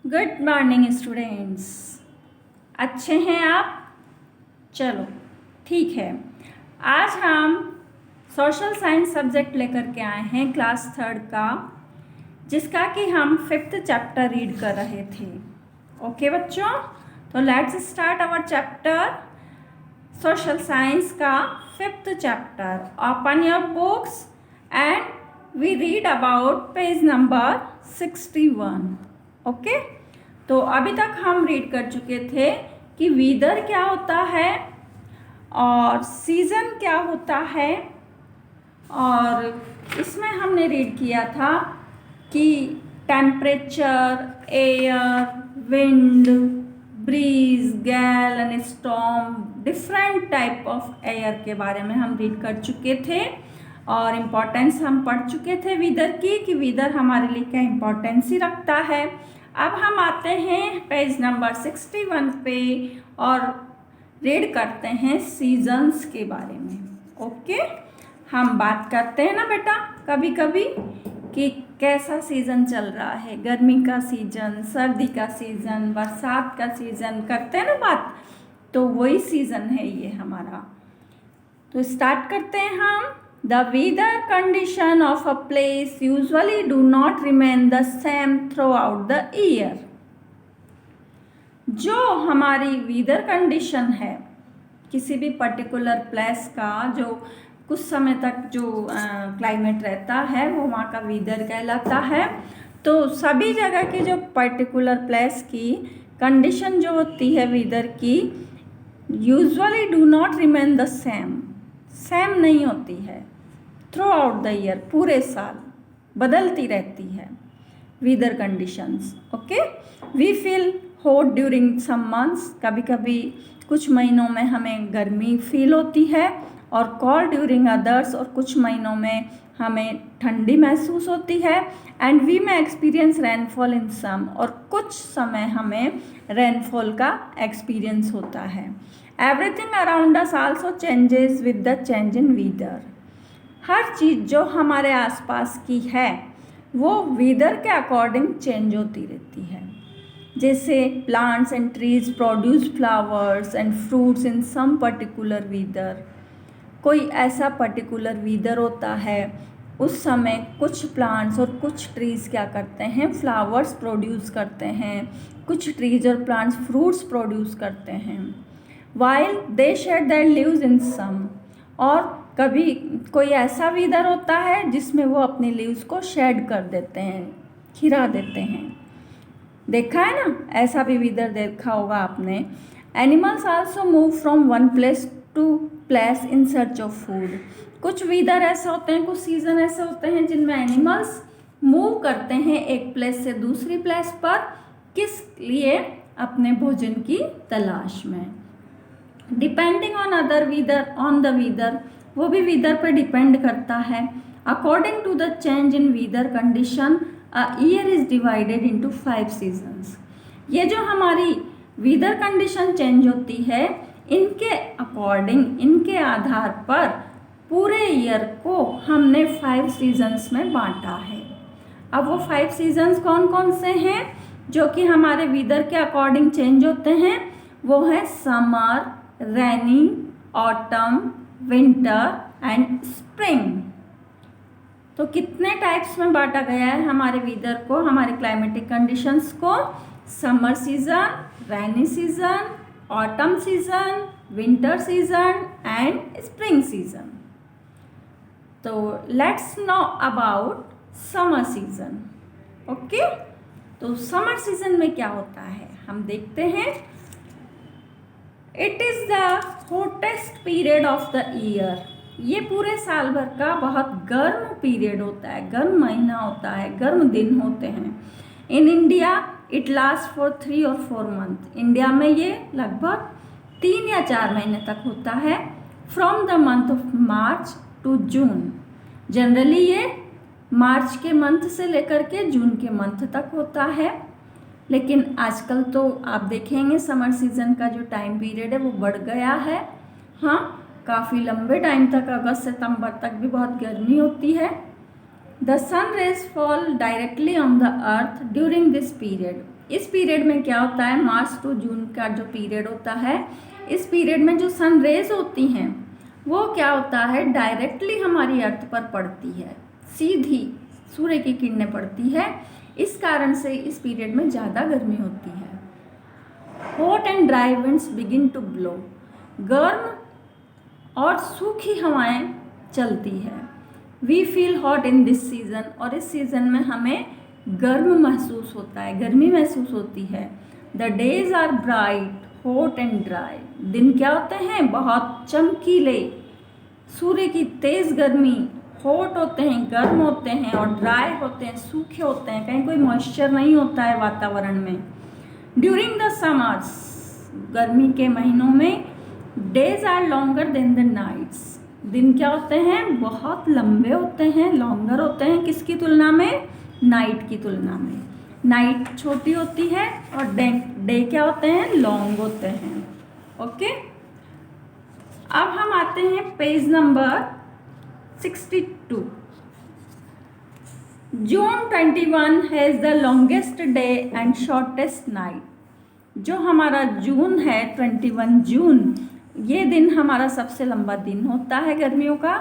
Good morning students. अच्छे हैं आप? चलो ठीक है। आज हम सोशल साइंस सब्जेक्ट लेकर के आए हैं क्लास 3 का, जिसका कि हम 5th चैप्टर रीड कर रहे थे। ओके बच्चों, तो let's start our chapter social science का 5th chapter. Open your books and we read about page number 61। Okay, तो अभी तक हम रीड कर चुके थे कि वेदर क्या होता है और सीज़न क्या होता है, और इसमें हमने रीड किया था कि टेम्परेचर, एयर, विंड, ब्रीज, गैल and storm, different type of air के बारे में हम रीड कर चुके थे और इम्पोर्टेंस हम पढ़ चुके थे वेदर की, कि वेदर हमारे लिए क्या इम्पोर्टेंस ही रखता है। अब हम आते हैं पेज नंबर 61 पे और रीड करते हैं सीजन्स के बारे में। ओके, हम बात करते हैं ना बेटा कभी कभी कि कैसा सीज़न चल रहा है, गर्मी का सीज़न, सर्दी का सीज़न, बरसात का सीज़न, करते हैं ना बात, तो वही सीज़न है ये हमारा। तो स्टार्ट करते हैं हम। The weather condition of a place usually do not remain the same throughout the year. जो हमारी वेदर कंडीशन है किसी भी पर्टिकुलर प्लेस का, जो कुछ समय तक जो क्लाइमेट रहता है वो वहाँ का वेदर कहलाता है। तो सभी जगह की जो पर्टिकुलर प्लेस की कंडीशन जो होती है वेदर की, usually do not remain the same, same नहीं होती है थ्रू आउट द ईयर, पूरे साल बदलती रहती है weather conditions. Okay, we feel hot during some months, कभी कभी कुछ महीनों में हमें गर्मी फील होती है, और कोल्ड ड्यूरिंग अदर्स, और कुछ महीनों में हमें ठंडी महसूस होती है। एंड वी में एक्सपीरियंस रेनफॉल इन सम, और कुछ समय हमें रेनफॉल का एक्सपीरियंस होता है। Everything around us also changes with the change in weather. हर चीज़ जो हमारे आसपास की है वो वेदर के अकॉर्डिंग चेंज होती रहती है। जैसे plants and trees produce flowers and fruits in some particular weather. कोई ऐसा पर्टिकुलर वेदर होता है, उस समय कुछ प्लांट्स और कुछ ट्रीज़ क्या करते हैं, फ्लावर्स प्रोड्यूस करते हैं, कुछ ट्रीज और प्लांट्स फ्रूट्स प्रोड्यूस करते हैं। While they shed their leaves in some, और कभी कोई ऐसा वेदर होता है जिसमें वो अपने लीव्स को शेड कर देते हैं, खिरा देते हैं। देखा है ना, ऐसा भी वेदर देखा होगा आपने। Animals also move from one place to place in search of food. कुछ वेदर ऐसे होते हैं, कुछ सीजन ऐसे होते हैं जिनमें एनिमल्स मूव करते हैं एक प्लेस से दूसरी प्लेस पर, किस लिए, अपने भोजन की तलाश में। Depending on other weather, on the weather, वो भी वेदर पर डिपेंड करता है। According to the change in weather condition a year is divided into 5 seasons. ये जो हमारी वेदर कंडीशन चेंज होती है, इनके अकॉर्डिंग, इनके आधार पर पूरे ईयर को हमने 5 सीजन्स में बांटा है। अब वो 5 सीजन्स कौन कौन से हैं जो कि हमारे वेदर के अकॉर्डिंग चेंज होते हैं? वो है summer, rainy, autumn, winter and spring. तो कितने टाइप्स में बांटा गया है हमारे वेदर को, हमारे क्लाइमेटिक कंडीशंस को? Summer season, rainy season, autumn season, winter season and spring season. तो let's know about summer season. Okay, तो समर सीजन में क्या होता है हम देखते हैं। It is the hottest period of the year. ये पूरे साल भर का बहुत गर्म पीरियड होता है, गर्म महीना होता है, गर्म दिन होते हैं। In India it last for 3 और 4 मंथ। इंडिया में ये लगभग 3 या 4 महीने तक होता है। From the month of March to June. Generally ये मार्च के मंथ से लेकर के जून के मंथ तक होता है, लेकिन आजकल तो आप देखेंगे समर सीज़न का जो टाइम पीरियड है वो बढ़ गया है। हाँ, काफ़ी लंबे टाइम तक, अगस्त सितंबर तक भी बहुत गर्मी होती है। The sun rays fall directly on the earth during this period. इस पीरियड में क्या होता है, मार्च टू जून का जो पीरियड होता है, इस पीरियड में जो सन रेज होती हैं वो क्या होता है, डायरेक्टली हमारी अर्थ पर पड़ती है, सीधी सूर्य की किरणें पड़ती है। इस कारण से इस पीरियड में ज़्यादा गर्मी होती है। Hot and dry winds begin to blow. गर्म और सूखी हवाएं चलती है। We feel hot in this season, और इस सीज़न में हमें गर्म महसूस होता है, गर्मी महसूस होती है। The days are bright hot and dry. दिन क्या होते हैं, बहुत चमकीले, सूर्य की तेज़ गर्मी, हॉट होते हैं, गर्म होते हैं, और ड्राई होते हैं, सूखे होते हैं, कहीं कोई मॉइस्चर नहीं होता है वातावरण में। ड्यूरिंग द समर्स, गर्मी के महीनों में, days are longer than the nights. दिन क्या होते हैं, बहुत लंबे होते हैं, लॉन्गर होते हैं, किसकी तुलना में, नाइट की तुलना में। नाइट छोटी होती है और डे क्या होते हैं, लॉन्ग होते हैं। ओके, अब हम आते हैं page number 62। June 21 has the longest day and shortest night. जो हमारा जून है, 21 जून, ये दिन हमारा सबसे लंबा दिन होता है गर्मियों का,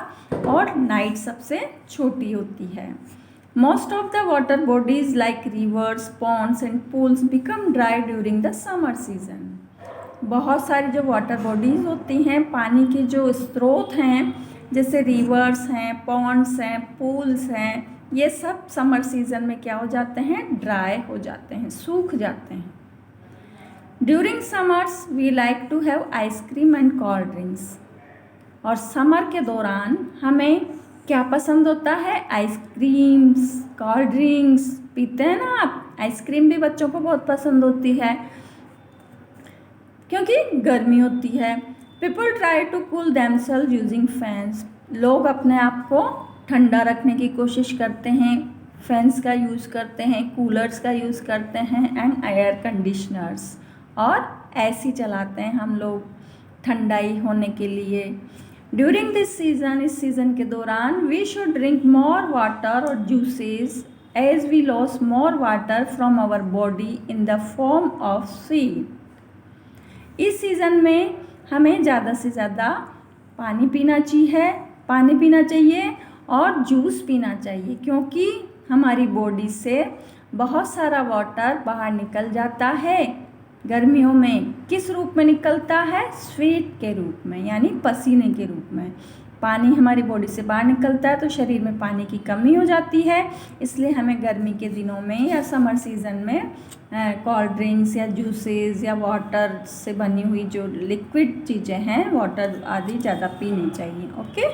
और नाइट सबसे छोटी होती है। Most of the water bodies like reverse, Pond's and pools become dry during the summer season. बहुत सारी जो वाटर बॉडीज़ होती हैं, पानी के जो स्रोत हैं, जैसे रिवर्स हैं, पॉन्ड्स हैं, पूल्स हैं, ये सब समर सीजन में क्या हो जाते हैं, ड्राई हो जाते हैं, सूख जाते हैं। During summers we like to have ice cream and cold drinks. और समर के दौरान हमें क्या पसंद होता है, आइसक्रीम्स, कोल्ड ड्रिंक्स पीते हैं ना आप। आइसक्रीम भी बच्चों को बहुत पसंद होती है क्योंकि गर्मी होती है। People try to cool themselves using fans. लोग अपने आप को ठंडा रखने की कोशिश करते हैं, फैंस का यूज़ करते हैं, कूलर्स का यूज़ करते हैं, एंड एयर कंडीशनर्स, और एसी चलाते हैं हम लोग ठंडाई होने के लिए। ड्यूरिंग दिस सीज़न, इस सीज़न के दौरान, we should drink more water और juices as we loss more water from our body in the form of sweet. इस सीज़न में हमें ज़्यादा से ज़्यादा पानी पीना चाहिए और जूस पीना चाहिए, क्योंकि हमारी बॉडी से बहुत सारा वाटर बाहर निकल जाता है। गर्मियों में किस रूप में निकलता है, स्वेट के रूप में, यानी पसीने के रूप में। पानी हमारी बॉडी से बाहर निकलता है तो शरीर में पानी की कमी हो जाती है। इसलिए हमें गर्मी के दिनों में या समर सीज़न में कोल्ड ड्रिंक्स या जूसेस या वाटर से बनी हुई जो लिक्विड चीज़ें हैं, वाटर आदि ज़्यादा पीनी चाहिए। Okay,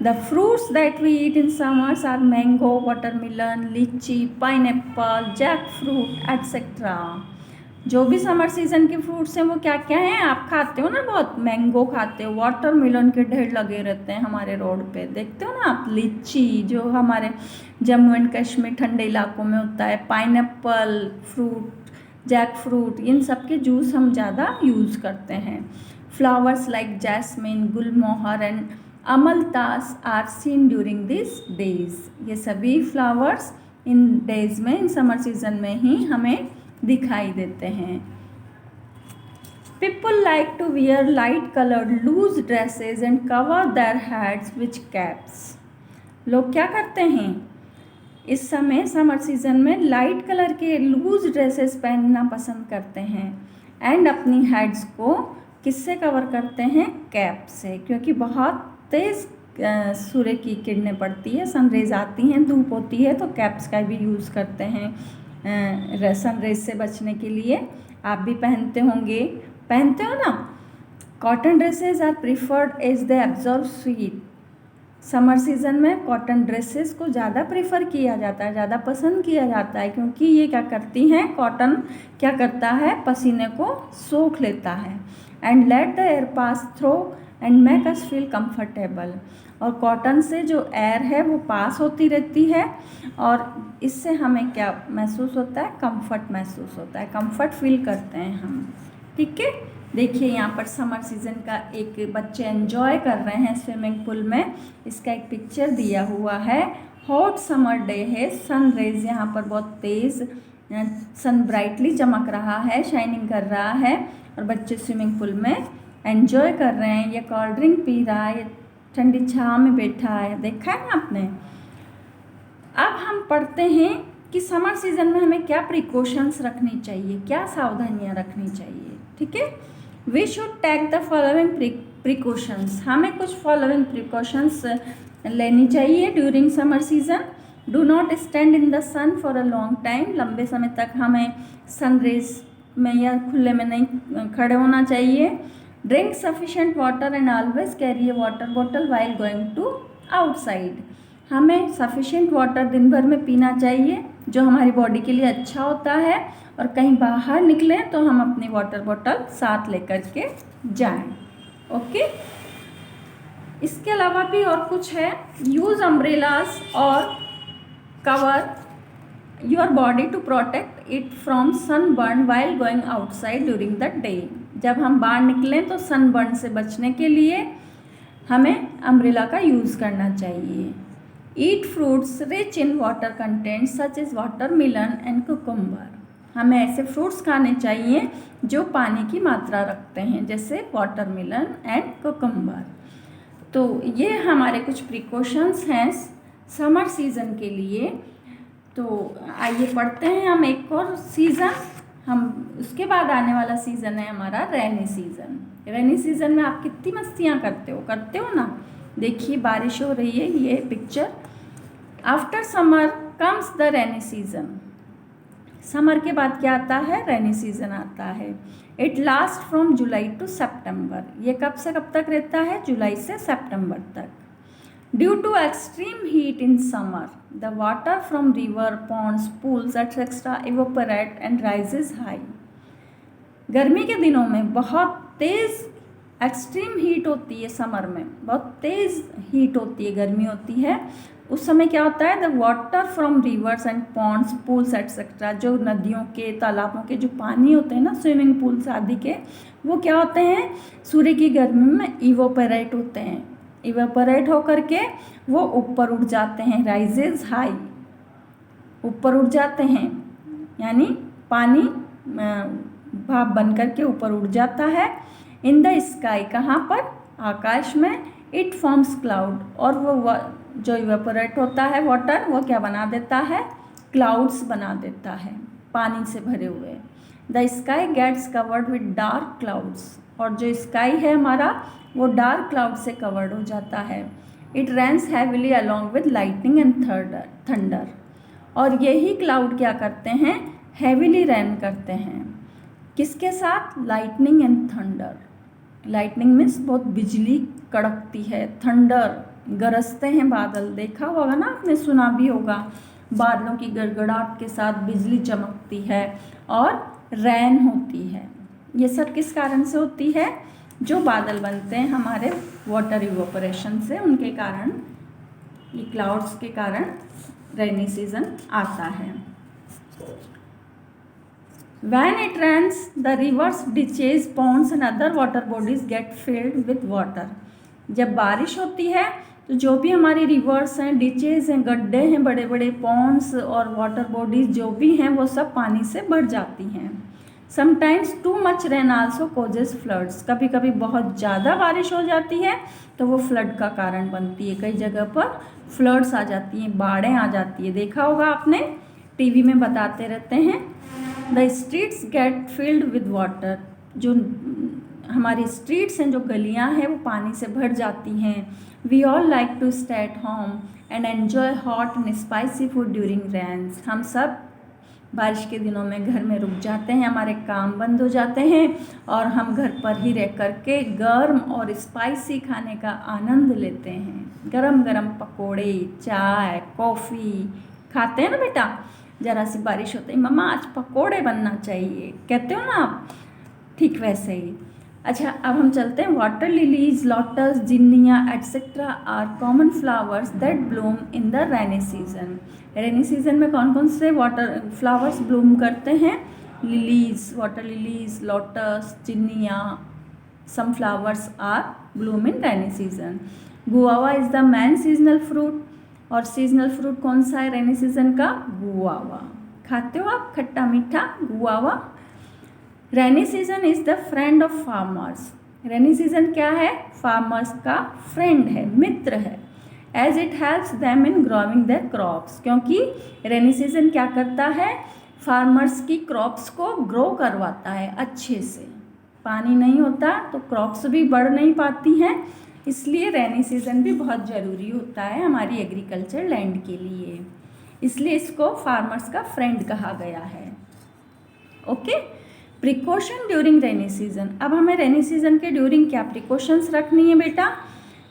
the fruits that we eat in summers are mango, watermelon, lychee, pineapple, jackfruit etcetera. जो भी समर सीज़न के फ्रूट्स हैं वो क्या क्या हैं, आप खाते हो ना, बहुत मैंगो खाते हो, वाटरमेलन के ढेर लगे रहते हैं हमारे रोड पे, देखते हो ना आप। लीची जो हमारे जम्मू एंड कश्मीर ठंडे इलाकों में होता है, पाइनएप्पल फ्रूट, जैक फ्रूट, इन सब के जूस हम ज़्यादा यूज़ करते हैं। Flowers like jasmine, gulmohar and amaltas are seen during this days. ये सभी फ्लावर्स इन डेज में, इन समर सीज़न में ही हमें दिखाई देते हैं। People like to wear light coloured loose dresses and cover their heads which caps. लोग क्या करते हैं इस समय समर सीज़न में, लाइट कलर के लूज ड्रेसेस पहनना पसंद करते हैं, एंड अपनी हेड्स को किससे कवर करते हैं, कैप से, क्योंकि बहुत तेज़ सूर्य की किरणें पड़ती है, सनरेज आती हैं, धूप होती है, तो कैप्स का भी यूज़ करते हैं सनरेज से बचने के लिए। आप भी पहनते हो ना। Cotton dresses are preferred as they absorb heat. Summer season में कॉटन ड्रेसेस को ज़्यादा प्रेफर किया जाता है, ज़्यादा पसंद किया जाता है, क्योंकि ये क्या करती हैं, कॉटन क्या करता है, पसीने को सोख लेता है, and let the air pass through and make us feel comfortable. और कॉटन से जो एयर है वो पास होती रहती है, और इससे हमें क्या महसूस होता है, कंफर्ट महसूस होता है, कंफर्ट फील करते हैं हम। ठीक है, देखिए यहाँ पर समर सीज़न का एक बच्चे एंजॉय कर रहे हैं स्विमिंग पूल में। इसका एक पिक्चर दिया हुआ है। हॉट समर डे है, सन रेज यहाँ पर बहुत तेज़, सन ब्राइटली चमक रहा है, शाइनिंग कर रहा है और बच्चे स्विमिंग पूल में एंजॉय कर रहे हैं। ये कोल्ड ड्रिंक पी रहा है, ये ठंडी छाँव में बैठा है, देखा है ना आपने। अब हम पढ़ते हैं कि समर सीजन में हमें क्या प्रिकॉशंस रखनी चाहिए, क्या सावधानियां रखनी चाहिए, ठीक है। We should take the following precautions, हमें कुछ फॉलोइंग प्रिकॉशंस लेनी चाहिए during summer season. Do not stand in the sun for a long time, लंबे समय तक हमें सन रेज में या खुले में नहीं खड़े होना चाहिए। Drink sufficient water and always carry a water bottle while going to outside, हमें सफिशेंट वाटर दिन भर में पीना चाहिए जो हमारी बॉडी के लिए अच्छा होता है, और कहीं बाहर निकलें तो हम अपनी वाटर बॉटल साथ लेकर के जाएं, ओके। इसके अलावा भी और कुछ है, यूज़ अम्ब्रेलास और cover your body to protect it from sunburn while going outside during the day, जब हम बाहर निकलें तो सनबर्न से बचने के लिए हमें अम्ब्रेला का यूज़ करना चाहिए। Eat fruits rich in water content such as watermelon and cucumber, हमें ऐसे फ्रूट्स खाने चाहिए जो पानी की मात्रा रखते हैं, जैसे वाटरमेलन एंड कुकुम्बर। तो ये हमारे कुछ प्रिकॉशंस हैं समर सीज़न के लिए। तो आइए पढ़ते हैं हम एक और सीज़न, हम उसके बाद आने वाला सीज़न है हमारा रेनी सीज़न। रेनी सीज़न में आप कितनी मस्तियाँ करते हो ना। देखिए बारिश हो रही है, ये picture. After summer comes the rainy season, summer के बाद क्या आता है, रेनी सीज़न आता है। It last from July to September, ये कब से कब तक रहता है, जुलाई से सितंबर तक। Due to extreme heat in summer the water from river ponds pools etcetera evaporate and rises high, गर्मी के दिनों में बहुत तेज़ एक्सट्रीम हीट होती है, समर में बहुत तेज़ हीट होती है, गर्मी होती है, उस समय क्या होता है, the water from rivers and ponds pools etcetera, जो नदियों के तालाबों के जो पानी होते हैं ना, स्विमिंग पूल्स आदि के, वो क्या होते हैं, सूर्य की गर्मी में इवोपरेट होते हैं, इवोपरेट होकर के वो ऊपर उठ जाते हैं, राइजेज हाई, ऊपर उठ जाते हैं, यानी पानी भाप बन करके ऊपर उड़ जाता है। इन द स्काई, कहाँ पर, आकाश में। इट फॉर्म्स क्लाउड, और वो जो इवेपोरेट होता है वाटर, वो क्या बना देता है, क्लाउड्स बना देता है पानी से भरे हुए। The sky gets covered with dark clouds, और जो स्काई है हमारा वो डार्क क्लाउड से कवर्ड हो जाता है। It rains heavily along with lightning and thunder, और यही क्लाउड क्या करते हैं, हैविली रेन करते हैं, किसके साथ, lightning and thunder. Lightning means बहुत बिजली कड़कती है, थंडर गरजते हैं बादल, देखा होगा ना आपने, सुना भी होगा, बादलों की गड़गड़ाहट के साथ बिजली चमकती है और रैन होती है। ये सब किस कारण से होती है, जो बादल बनते हैं हमारे वाटर इवोपरेशन से, उनके कारण, ये क्लाउड्स के कारण रेनी सीजन आता है। When it rains, the rivers, ditches, ponds and other water bodies get filled with water. जब बारिश होती है तो जो भी हमारी रिवर्स हैं, डिचेज हैं, गड्ढे हैं, बड़े बड़े पॉन्ड्स और वाटर बॉडीज जो भी हैं वो सब पानी से भर जाती हैं। Sometimes too much rain also causes floods, कभी कभी बहुत ज़्यादा बारिश हो जाती है तो वो फ्लड का कारण बनती है, कई जगह पर फ्लड्स आ जाती हैं, बाढ़ें आ जाती है, देखा होगा आपने, टीवी में बताते रहते हैं। The streets get filled with water, जो हमारी स्ट्रीट्स हैं, जो गलियां हैं, वो पानी से भर जाती हैं। We all like to stay at home and enjoy hot and spicy food during rains, हम सब बारिश के दिनों में घर में रुक जाते हैं, हमारे काम बंद हो जाते हैं और हम घर पर ही रह कर के गर्म और स्पाइसी खाने का आनंद लेते हैं। गरम गरम पकोड़े, चाय, कॉफ़ी खाते हैं ना बेटा, ज़रा सी बारिश होती है, मम्मा आज पकोड़े बनना चाहिए, कहते हो ना आप, ठीक वैसे ही। अच्छा, अब हम चलते हैं। Water lilies, lotus, zinnia etcetera are common flowers that bloom in the rainy season. Rainy season में कौन कौन से वाटर फ्लावर्स ब्लूम करते हैं, lilies, water lilies, lotus, zinnia, some flowers are bloom in rainy season. Guava is the main seasonal fruit, और seasonal fruit कौन सा है रेनी सीजन का? गुआवा। खाते हो आप खट्टा मीठा guava? Rainy season is the friend of farmers. Rainy season क्या है? फार्मर्स का फ्रेंड है, मित्र है। As it helps them in growing their crops, क्योंकि रेनी सीजन क्या करता है? फार्मर्स की क्रॉप्स को ग्रो करवाता है अच्छे से। पानी नहीं होता तो क्रॉप्स भी बढ़ नहीं पाती हैं, इसलिए रेनी सीजन भी बहुत ज़रूरी होता है हमारी एग्रीकल्चर लैंड के लिए, इसलिए इसको फार्मर्स का फ्रेंड कहा गया है। Okay, precaution during rainy season. अब हमें रेनी सीजन के ड्यूरिंग क्या प्रिकॉशंस रखनी है बेटा?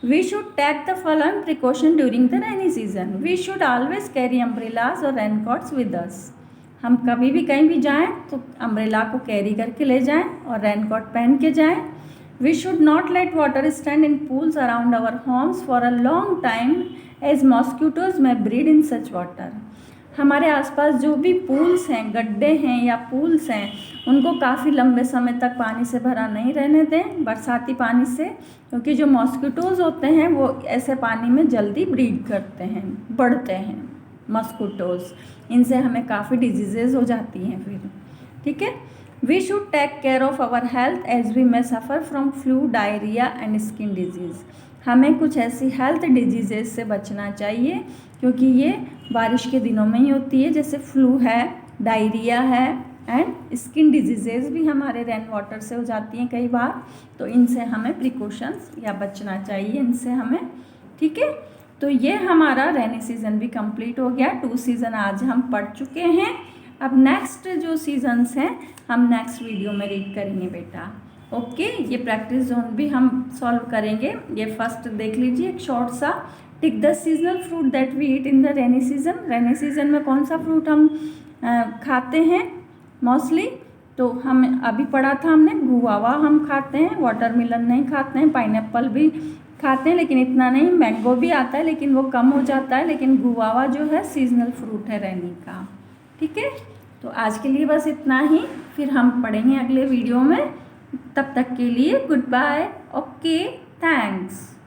We should take the following precaution during the rainy season. We should always carry umbrellas और रेनकोट्स विद अस। हम कभी भी कहीं भी जाएं तो अम्ब्रेला को कैरी करके ले जाएं और रेनकोट पहन के जाएं। We should not let water stand in pools around our homes for a long time as mosquitoes may breed in such water. हमारे आसपास जो भी पूल्स हैं, गड्ढे हैं या पूल्स हैं, उनको काफ़ी लंबे समय तक पानी से भरा नहीं रहने दें, बरसाती पानी से, क्योंकि जो मॉस्किटोज़ होते हैं वो ऐसे पानी में जल्दी ब्रीड करते हैं, बढ़ते हैं मॉस्किटोज़। इनसे हमें काफ़ी डिजीज़ेज़ हो जाती हैं फिर। ठीक है, we should take care of our health as we may suffer from flu, diarrhoea and skin disease. हमें कुछ ऐसी हेल्थ डिजीज़ेज़ से बचना चाहिए क्योंकि ये बारिश के दिनों में ही होती है, जैसे फ्लू है, डायरिया है एंड स्किन डिजीज़ेज़ भी हमारे रेन वाटर से हो जाती हैं कई बार, तो इनसे हमें प्रिकॉशंस या बचना चाहिए इनसे हमें। ठीक है, तो ये हमारा रेनी सीज़न भी कंप्लीट हो गया। 2 सीज़न आज हम पढ़ चुके हैं। अब नेक्स्ट जो सीजन्स हैं हम नेक्स्ट वीडियो में रीड करेंगे बेटा। ओके, ये प्रैक्टिस जोन भी हम सॉल्व करेंगे। ये फर्स्ट देख लीजिए एक शॉर्ट सा, tick the seasonal fruit that we eat in the rainy season. Rainy season में कौन सा फ्रूट हम खाते हैं मोस्टली? तो हम अभी पढ़ा था हमने, गुआवा हम खाते हैं, वाटरमेलन नहीं खाते हैं, पाइनएप्पल भी खाते हैं लेकिन इतना नहीं, मैंगो भी आता है लेकिन वो कम हो जाता है, लेकिन गुआवा जो है सीजनल फ्रूट है रेनी का। ठीक है, तो आज के लिए बस इतना ही, फिर हम पढ़ेंगे अगले वीडियो में। तब तक के लिए गुड बाय। Okay, thanks.